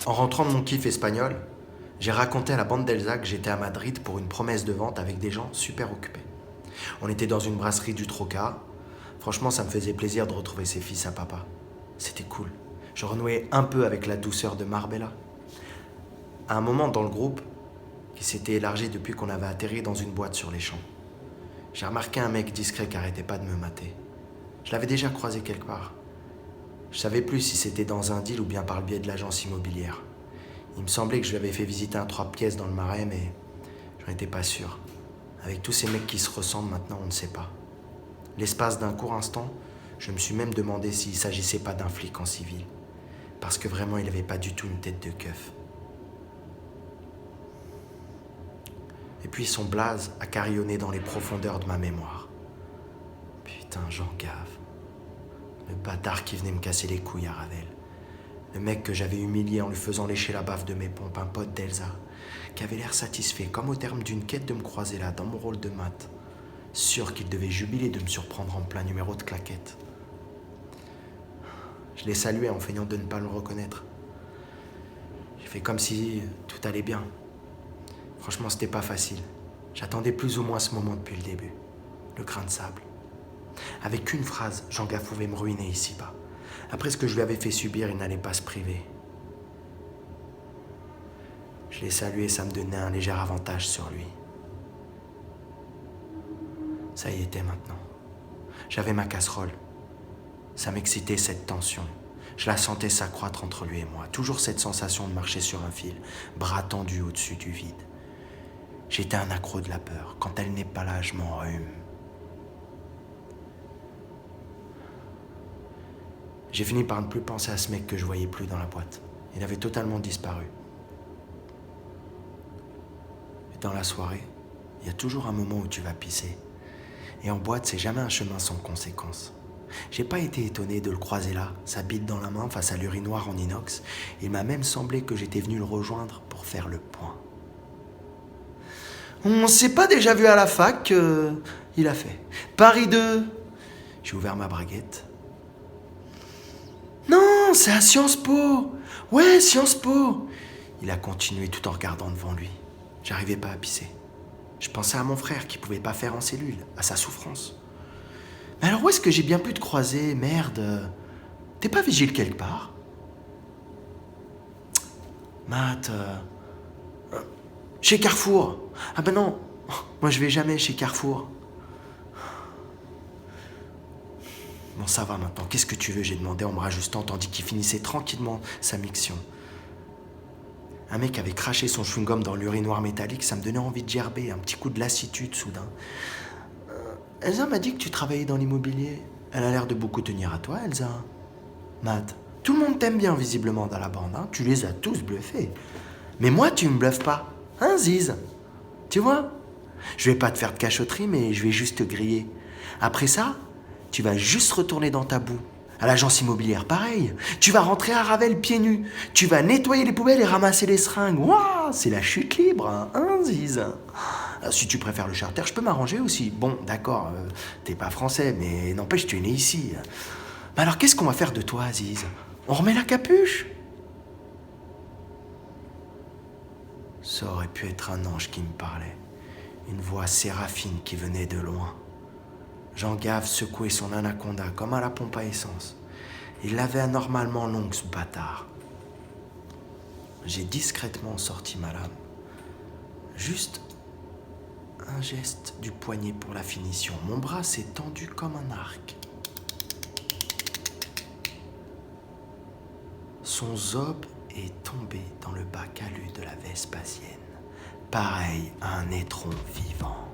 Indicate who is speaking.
Speaker 1: En rentrant de mon kiff espagnol, j'ai raconté à la bande d'Elsa que j'étais à Madrid pour une promesse de vente avec des gens super occupés. On était dans une brasserie du Troca. Franchement, ça me faisait plaisir de retrouver ses fils à papa. C'était cool. Je renouais un peu avec la douceur de Marbella. À un moment dans le groupe, qui s'était élargi depuis qu'on avait atterri dans une boîte sur les champs, j'ai remarqué un mec discret qui arrêtait pas de me mater. Je l'avais déjà croisé quelque part. Je savais plus si c'était dans un deal ou bien par le biais de l'agence immobilière. Il me semblait que je lui avais fait visiter un 3 pièces dans le Marais, mais j'en étais pas sûr. Avec tous ces mecs qui se ressemblent maintenant, on ne sait pas. L'espace d'un court instant, je me suis même demandé s'il s'agissait pas d'un flic en civil. Parce que vraiment, il avait pas du tout une tête de keuf. Et puis son blaze a carillonné dans les profondeurs de ma mémoire. Putain, j'en gave. Le bâtard qui venait me casser les couilles à Ravel. Le mec que j'avais humilié en lui faisant lécher la baffe de mes pompes, un pote d'Elsa, qui avait l'air satisfait, comme au terme d'une quête de me croiser là, dans mon rôle de mat. Sûr qu'il devait jubiler de me surprendre en plein numéro de claquette. Je l'ai salué en feignant de ne pas le reconnaître. J'ai fait comme si tout allait bien. Franchement, c'était pas facile. J'attendais plus ou moins ce moment depuis le début. Le grain de sable. Avec une phrase, Jean-Gaf pouvait me ruiner ici-bas. Après ce que je lui avais fait subir, il n'allait pas se priver. Je l'ai salué, ça me donnait un léger avantage sur lui. Ça y était maintenant. J'avais ma casserole. Ça m'excitait cette tension. Je la sentais s'accroître entre lui et moi. Toujours cette sensation de marcher sur un fil, bras tendus au-dessus du vide. J'étais un accro de la peur. Quand elle n'est pas là, je m'enrhume. J'ai fini par ne plus penser à ce mec que je voyais plus dans la boîte. Il avait totalement disparu. Et dans la soirée, il y a toujours un moment où tu vas pisser. Et en boîte, c'est jamais un chemin sans conséquences. J'ai pas été étonné de le croiser là, sa bite dans la main face à l'urinoir en inox. Il m'a même semblé que j'étais venu le rejoindre pour faire le point. On s'est pas déjà vu à la fac, il a fait. Paris 2. J'ai ouvert ma braguette. Non, c'est à Sciences Po. Ouais, Sciences Po. Il a continué tout en regardant devant lui. J'arrivais pas à pisser. Je pensais à mon frère qui pouvait pas faire en cellule, à sa souffrance. Mais alors où est-ce que j'ai bien pu te croiser, merde? T'es pas vigile quelque part? Matt, chez Carrefour. Ah ben non, moi je vais jamais chez Carrefour. Bon, ça va maintenant, qu'est-ce que tu veux? J'ai demandé en me rajustant tandis qu'il finissait tranquillement sa miction. Un mec avait craché son chewing-gum dans l'urinoir métallique, ça me donnait envie de gerber, un petit coup de lassitude soudain. Elsa m'a dit que tu travaillais dans l'immobilier. Elle a l'air de beaucoup tenir à toi, Elsa. Matt, tout le monde t'aime bien visiblement dans la bande, hein. Tu les as tous bluffés. Mais moi, tu me bluffes pas, hein, Ziz? Tu vois? Je vais pas te faire de cachotterie, mais je vais juste te griller. Après ça, tu vas juste retourner dans ta boue. À l'agence immobilière, pareil. Tu vas rentrer à Ravel pieds nus. Tu vas nettoyer les poubelles et ramasser les seringues. Waouh, c'est la chute libre, hein, Ziz? Si tu préfères le charter, je peux m'arranger aussi. Bon, d'accord, t'es pas français, mais n'empêche, tu es né ici. Mais alors, qu'est-ce qu'on va faire de toi, Aziz? On remet la capuche? Ça aurait pu être un ange qui me parlait. Une voix séraphine qui venait de loin. Jean-Gave secouait son anaconda comme à la pompe à essence. Il l'avait anormalement longue, ce bâtard. J'ai discrètement sorti ma lame. Juste un geste du poignet pour la finition. Mon bras s'est tendu comme un arc. Son zob est tombé dans le bac alu de la Vespasienne, pareil à un étron vivant.